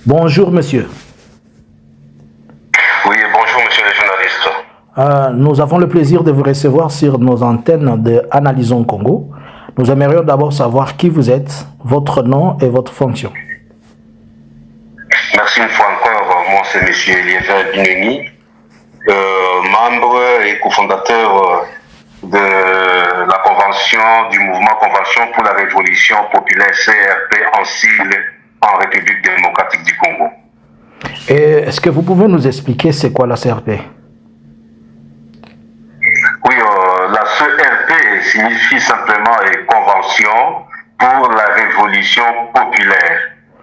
Bonjour, monsieur. Oui, bonjour, monsieur le journaliste. Nous avons le plaisir de vous recevoir sur nos antennes de Analysons Congo. Nous aimerions d'abord savoir qui vous êtes, votre nom et votre fonction. Merci une fois encore. Moi, c'est monsieur Eliezer Bineni, membre et cofondateur de la convention, du mouvement Convention pour la Révolution populaire CRP en sigle en République démocratique du Congo. Et est-ce que vous pouvez nous expliquer c'est quoi la CRP? Oui, la CRP signifie simplement Convention pour la Révolution populaire.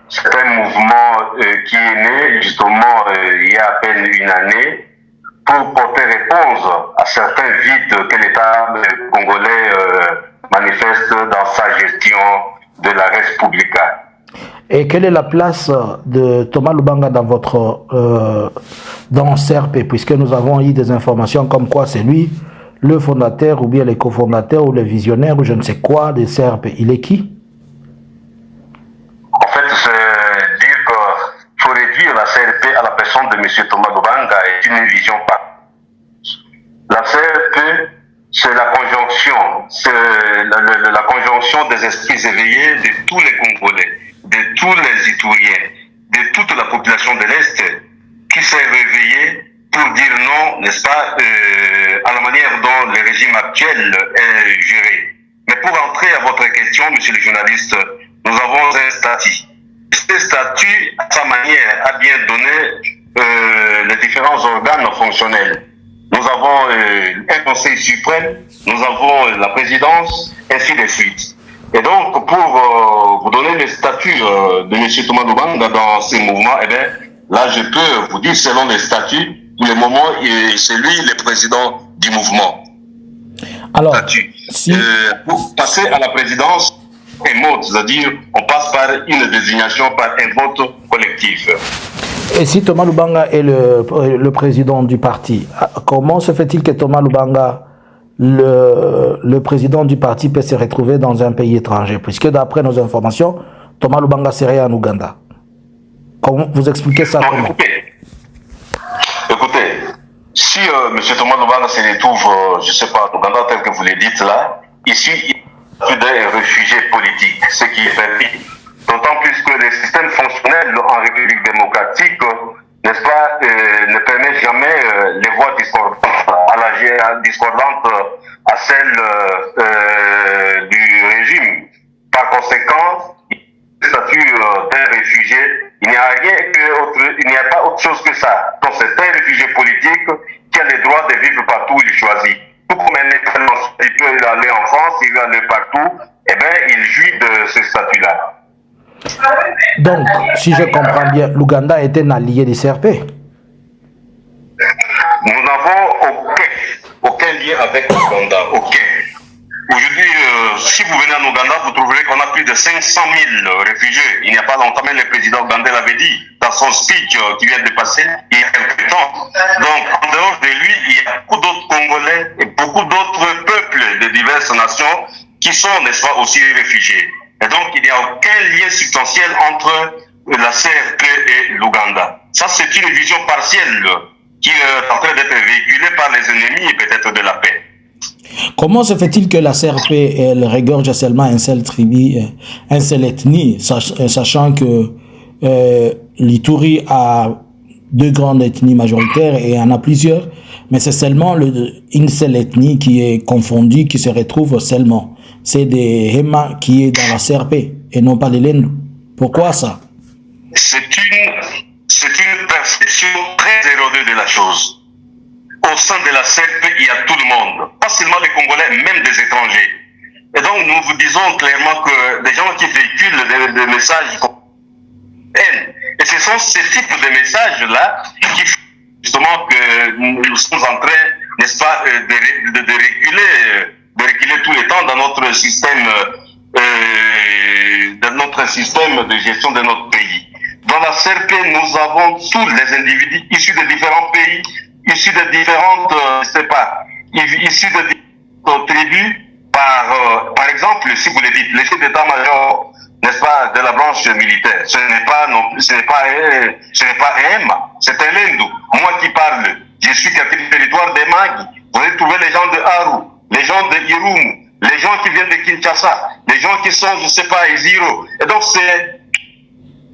C'est un mouvement qui est né justement il y a à peine une année pour porter réponse à certains vides que l'État congolais manifeste dans sa gestion de la res publica. Et quelle est la place de Thomas Lubanga dans votre dans CRP, puisque nous avons eu des informations comme quoi c'est lui le fondateur ou bien les cofondateurs ou le visionnaire ou je ne sais quoi des CRP. Il est qui? En fait, c'est dire qu'il faut réduire la CRP à la personne de M. Thomas Lubanga est une vision pas. La CRP, c'est la conjonction, la conjonction des esprits éveillés de tous les Congolais, de tous les Itouriens, de toute la population de l'Est qui s'est réveillée pour dire non, n'est-ce pas, à la manière dont le régime actuel est géré. Mais pour entrer à votre question, monsieur le journaliste, nous avons un statut. Ce statut, à sa manière, a bien donné les différents organes fonctionnels. Nous avons un conseil suprême, nous avons la présidence, ainsi de suite. Et donc, pour vous donner le statut de M. Thomas Lubanga dans ces mouvements, eh bien, là, je peux vous dire, selon les statuts, pour le moment, c'est lui le président du mouvement. Alors, pour passer à la présidence, un mode, c'est-à-dire, on passe par une désignation, par un vote collectif. Et si Thomas Lubanga est le président du parti, comment se fait-il que Thomas Lubanga, le président du parti, peut se retrouver dans un pays étranger? Puisque d'après nos informations, Thomas Lubanga serait en Ouganda. Comment vous expliquez ça? Non, comment? Écoutez, si M. Thomas Lubanga se retrouve, je ne sais pas, en Ouganda, tel que vous le dites là, ici, il y a des réfugiés politiques, ce qui est permis. D'autant plus que le système fonctionnel en République démocratique, n'est-ce pas, ne permet jamais les voix discordantes à celles du régime. Par conséquent, le statut d'un réfugié, il n'y a pas autre chose que ça. Donc c'est un réfugié politique qui a le droit de vivre partout où il choisit. Tout comme un étranger, il peut aller en France, il peut aller partout, eh bien, il jouit de ce statut-là. Donc, si je comprends bien, l'Ouganda est un allié des CRP. Nous n'avons aucun lien avec l'Ouganda, aucun. Aujourd'hui, si vous venez en Ouganda, vous trouverez qu'on a plus de 500 000 réfugiés. Il n'y a pas longtemps, même le président ougandais l'avait dit dans son speech qui vient de passer il y a quelques temps. Donc, en dehors de lui, il y a beaucoup d'autres Congolais et beaucoup d'autres peuples de diverses nations qui sont, n'est-ce pas, aussi réfugiés. Et donc, il n'y a aucun lien substantiel entre la CRP et l'Ouganda. Ça, c'est une vision partielle qui est en train d'être véhiculée par les ennemis et peut-être de la paix. Comment se fait-il que la CRP elle regorge seulement un seul tribu, une seule ethnie, sachant que l'Ituri a deux grandes ethnies majoritaires et il y en a plusieurs, mais c'est seulement une seule ethnie qui est confondue, qui se retrouve seulement. C'est des Hema qui est dans la CRP et non pas les Lendu. Pourquoi ça? C'est une perception très erronée de la chose. Au sein de la CRP, il y a tout le monde, pas seulement les Congolais, même des étrangers. Et donc, nous vous disons clairement que des gens qui véhiculent des messages et ce sont ces types de messages-là qui font justement que nous sommes en train, n'est-ce pas, de reculer tout le temps dans notre système de gestion de notre pays. Dans la CRP, nous avons tous les individus issus de différents pays, issus de différentes, issus de différentes tribus. Par exemple, si vous le dites, le chef d'état-major n'est-ce pas, de la branche militaire. Ce n'est pas Emma, c'est un Lendou. Moi qui parle, je suis quelqu'un du territoire des Magui. Vous allez trouver les gens de Aru, les gens de Irumu, les gens qui viennent de Kinshasa, les gens qui sont, je ne sais pas, Iziro. Et donc c'est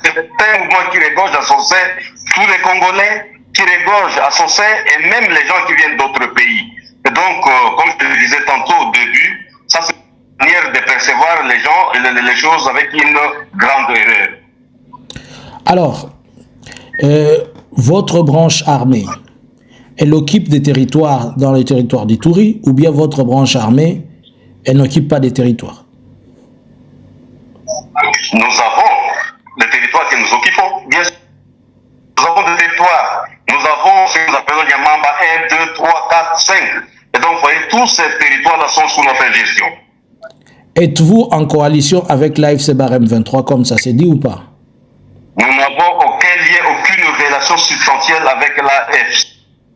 un mouvement qui regorge à son sein tous les Congolais, qui regorge à son sein, et même les gens qui viennent d'autres pays. Et donc, comme je le disais tantôt au début, ça c'est une manière de percevoir les gens, les choses avec une grande erreur. Alors, votre branche armée, elle occupe des territoires dans les territoires d'Ituri, ou bien votre branche armée, elle n'occupe pas des territoires? Nous avons des territoires que nous occupons, bien sûr. Nous avons des territoires. Nous avons ce que nous appelons Yamamba 1, 2, 3, 4, 5. Et donc, vous voyez, tous ces territoires-là sont sous notre gestion. Êtes-vous en coalition avec l'AFC Barème 23, comme ça s'est dit ou pas? Nous n'avons aucun lien, aucune relation substantielle avec l'AFC.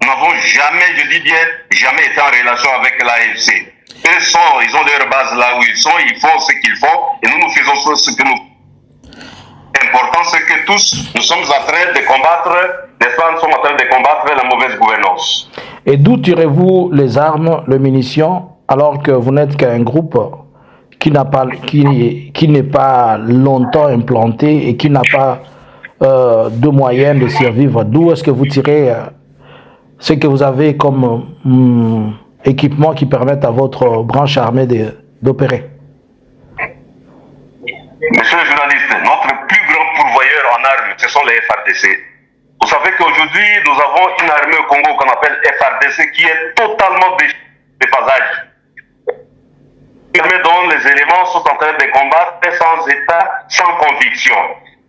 Nous n'avons jamais, je dis bien, jamais été en relation avec l'AFC. Ils ont leur base là où ils sont, ils font ce qu'ils font, et nous faisons ce que nous. L'important, c'est que tous, nous sommes en train de combattre, n'est-ce pas, nous sommes en train de combattre la mauvaise gouvernance. Et d'où tirez-vous les armes, les munitions, alors que vous n'êtes qu'un groupe qui n'est pas longtemps implanté et qui n'a pas de moyens de survivre? D'où est-ce que vous tirez ce que vous avez comme équipement qui permettent à votre branche armée d'opérer? Monsieur le journaliste, notre plus grand pourvoyeur en armes, ce sont les FARDC. Vous savez qu'aujourd'hui, nous avons une armée au Congo qu'on appelle FARDC qui est totalement déphasage. Une armée dont les éléments sont en train de combattre sans état, sans conviction.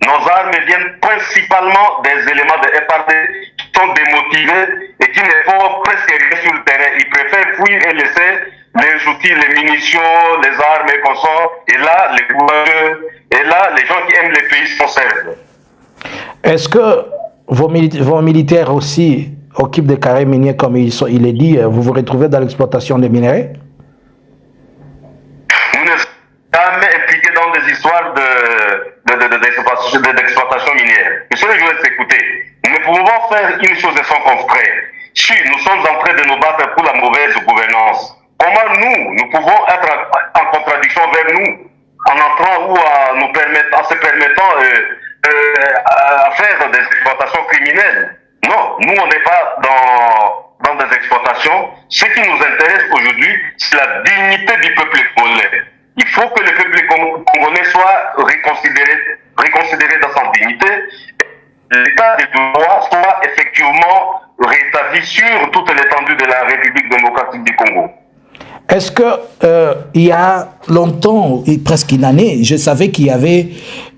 Nos armes viennent principalement des éléments de FARDC qui sont démotivés et qui ne font presque rien sur le terrain. Ils préfèrent fuir et laisser les outils, les munitions, les armes et consorts. Et là, les courageux, et là, les gens qui aiment les pays s'en servent. Est-ce que vos militaires aussi occupent des carrés miniers comme il est dit? Vous vous retrouvez dans l'exploitation des minerais? Nous ne sommes jamais impliqués dans des histoires d'exploitation minière. Monsieur le journaliste, écoutez, nous ne pouvons pas faire une chose de son confrère. Si nous sommes en train de nous battre pour la mauvaise gouvernance, comment nous pouvons être en contradiction vers nous, en entrant ou en se permettant à faire des exploitations criminelles? Non, nous on n'est pas dans des exploitations. Ce qui nous intéresse aujourd'hui, c'est la dignité du peuple congolais. Il faut que le peuple congolais soit reconsidéré dans sa dignité. L'état de droit soit effectivement rétabli sur toute l'étendue de la République démocratique du Congo. Est-ce que il y a longtemps, presque une année, je savais qu'il y avait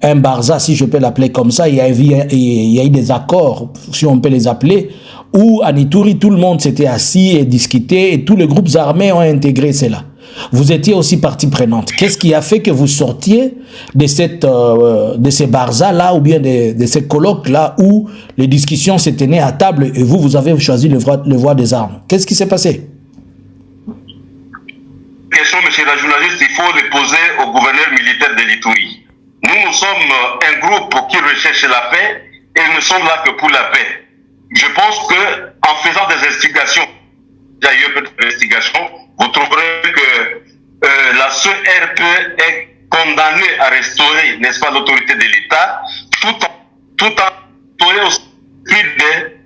un Barza, si je peux l'appeler comme ça, il y a eu des accords, si on peut les appeler, où à Ituri, tout le monde s'était assis et discuté, et tous les groupes armés ont intégré cela. Vous étiez aussi partie prenante. Qu'est-ce qui a fait que vous sortiez de ces Barza-là, ou bien de ces colloques-là, où les discussions se tenaient à table, et vous avez choisi le voie des armes? Qu'est-ce qui s'est passé? Question, monsieur le journaliste, il faut les poser au gouverneur militaire de l'Ituri. Nous sommes un groupe qui recherche la paix et nous sommes là que pour la paix. Je pense que en faisant des investigations, d'ailleurs peu d'investigations, vous trouverez que la CRP est condamnée à restaurer, n'est-ce pas, l'autorité de l'État, tout en restaurant au spirit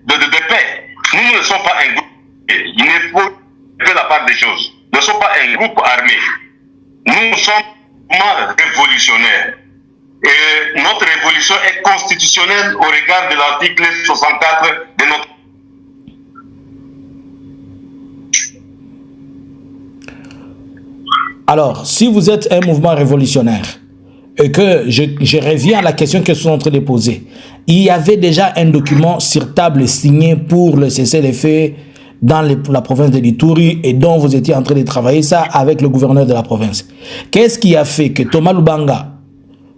de paix. Nous ne sommes pas un groupe. Il ne faut faire la part des choses. Nous ne sommes pas un groupe armé. Nous sommes révolutionnaires. Et notre révolution est constitutionnelle au regard de l'article 64 de notre... Alors, si vous êtes un mouvement révolutionnaire, et que je reviens à la question que je suis en train de poser, il y avait déjà un document sur table signé pour le cessez-le-feu dans la province de l'Ituri et dont vous étiez en train de travailler ça avec le gouverneur de la province. Qu'est-ce qui a fait que Thomas Lubanga,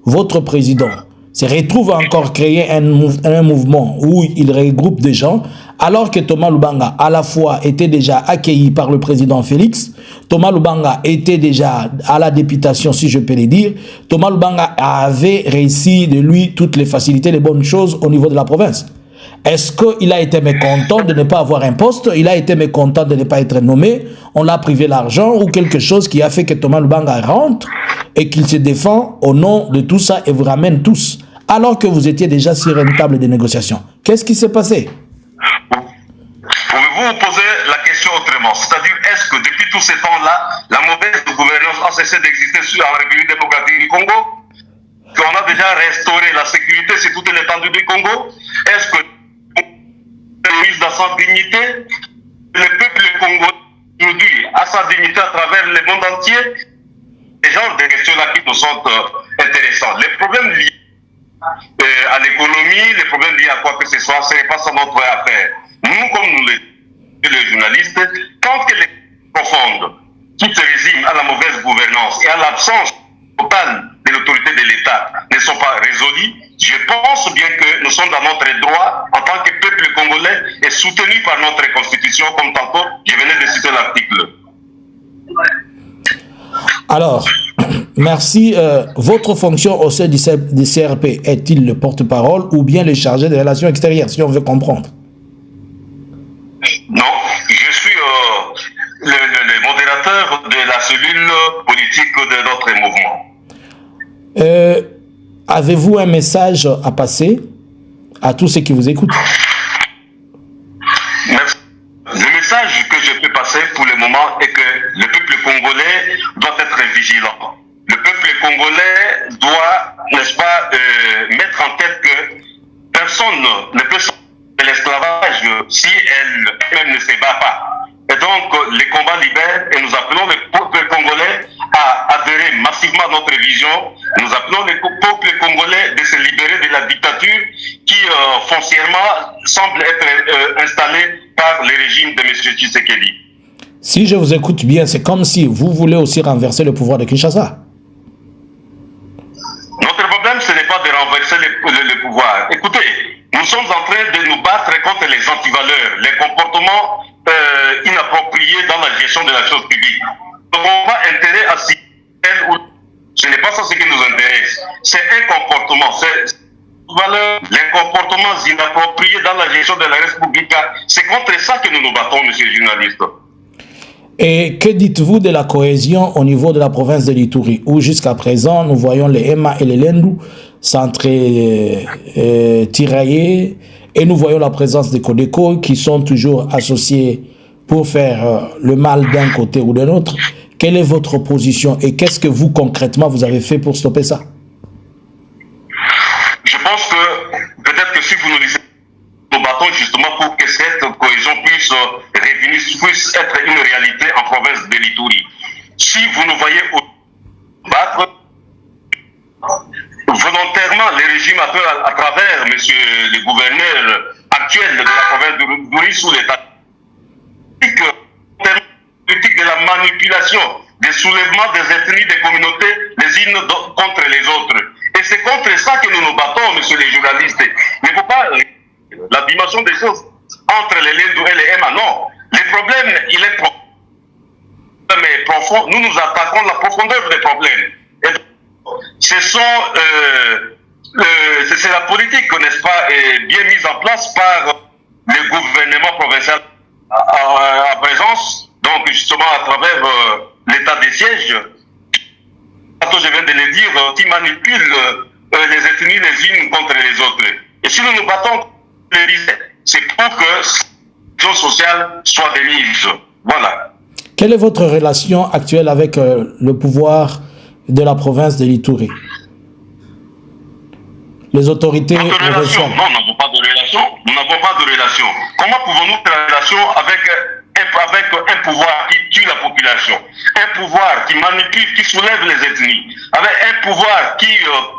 votre président, se retrouve à encore créer un mouvement où il regroupe des gens Alors que Thomas Lubanga, à la fois, était déjà accueilli par le président Félix, Thomas Lubanga était déjà à la députation, si je peux le dire, Thomas Lubanga avait réussi de lui toutes les facilités, les bonnes choses au niveau de la province. Est-ce qu'il a été mécontent de ne pas avoir un poste? Il a été mécontent de ne pas être nommé? On l'a privé l'argent ou quelque chose qui a fait que Thomas Lubanga rentre et qu'il se défend au nom de tout ça et vous ramène tous, alors que vous étiez déjà sur une table de négociation? Qu'est-ce qui s'est passé? Pouvez-vous poser la question autrement? C'est-à-dire, est-ce que depuis tous ces temps-là, la mauvaise gouvernance a cessé d'exister en République démocratique du Congo? Qu'on a déjà restauré la sécurité sur toute l'étendue du Congo? Est-ce que mise dans sa dignité, le peuple congolais aujourd'hui a sa dignité à travers le monde entier? Ce genre de questions-là qui nous sont intéressantes. Les problèmes liés à l'économie, les problèmes liés à quoi que ce soit, ce n'est pas ça notre affaire. Nous, comme nous les journalistes, tant que les profondes qui se résument à la mauvaise gouvernance et à l'absence totale de l'autorité de l'État ne sont pas résolues, je pense bien que nous sommes dans notre droit en tant que peuple congolais et soutenu par notre constitution, comme tantôt je venais de citer l'article. Alors, merci. Votre fonction au sein du CRP est-il le porte-parole ou bien le chargé des relations extérieures, si on veut comprendre? Non, je suis le modérateur de la cellule politique de notre mouvement. Avez-vous un message à passer à tous ceux qui vous écoutent? Merci. Le message que je peux passer pour le moment est que le peuple congolais doit être vigilant. Le peuple congolais doit, n'est-ce pas, mettre en tête que personne ne peut sortir de l'esclavage si elle-même ne se bat pas. Et donc, les combats libèrent et nous appelons le peuple congolais à adhérer massivement à notre vision. Nous appelons le peuple congolais de se libérer de la dictature qui, foncièrement, semble être installée par le régime de M. Tshisekedi. Si je vous écoute bien, c'est comme si vous voulez aussi renverser le pouvoir de Kinshasa. Notre problème, ce n'est pas de renverser le pouvoir. Écoutez, nous sommes en train de nous battre contre les antivaleurs, les comportements inappropriés dans la gestion de la chose publique. Nous n'avons pas intérêt à ce n'est pas ça ce qui nous intéresse. C'est un comportement, les comportements inappropriés dans la gestion de la République. C'est contre ça que nous nous battons, monsieur le journaliste. Et que dites-vous de la cohésion au niveau de la province de l'Ituri, où jusqu'à présent, nous voyons les Emma et les Lendu s'entre-tirailler, et nous voyons la présence des Codeco qui sont toujours associés pour faire le mal d'un côté ou de l'autre. Quelle est votre position et qu'est-ce que vous, concrètement, vous avez fait pour stopper ça? Je pense que peut-être que si vous nous lisez, nous battons justement pour que cette cohésion puisse revenir, puisse être une réalité en province de l'Ituri. Si vous nous voyez battre, volontairement, le régime appelle à travers monsieur le gouverneur actuel de la province d'Ituri sous l'état politique de la manipulation, des soulèvements des ethnies, des communautés, les unes contre les autres. Et c'est contre ça que nous nous battons, monsieur les journalistes. Il ne faut pas la dimension des choses entre les Lendu et les Emma, non. Le problème, il est profond. Nous nous attaquons à la profondeur des problèmes. Et c'est la politique, n'est-ce pas, bien mise en place par le gouvernement provincial à présence, donc justement à travers l'état des sièges, je viens de le dire, qui manipule les ethnies les unes contre les autres. Et si nous nous battons, c'est pour que la sociale soit démise. Voilà. Quelle est votre relation actuelle avec le pouvoir de la province de l'Ituri? Les autorités... Non, nous n'avons pas de relation. Nous n'avons pas de relation. Comment pouvons-nous faire une relation avec un pouvoir qui tue la population, un pouvoir qui manipule, qui soulève les ethnies, avec un pouvoir qui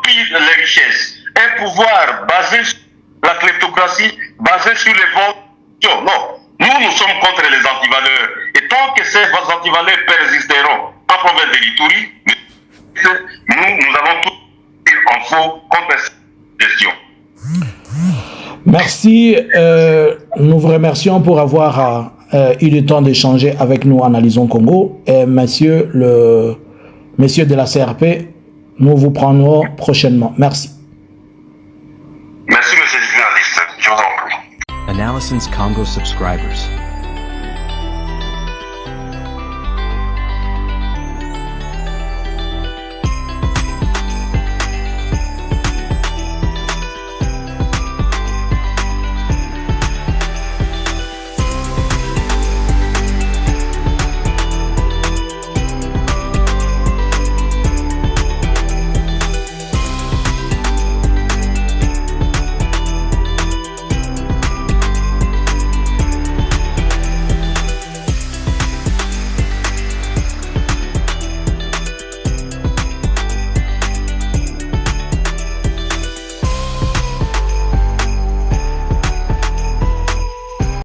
pille les richesses, un pouvoir basé sur la kleptocratie, basé sur les votes? Non. Nous sommes contre les antivaleurs. Et tant que ces antivaleurs persisteront en province de l'Ituri, nous allons tout en faux contre cette gestion. Merci. Nous vous remercions pour avoir eu le temps d'échanger avec nous Analysons Congo. Et messieurs de la CRP, nous vous prendrons prochainement. Merci. Merci, monsieur le journaliste. Je vous en prie. Analysons Congo subscribers.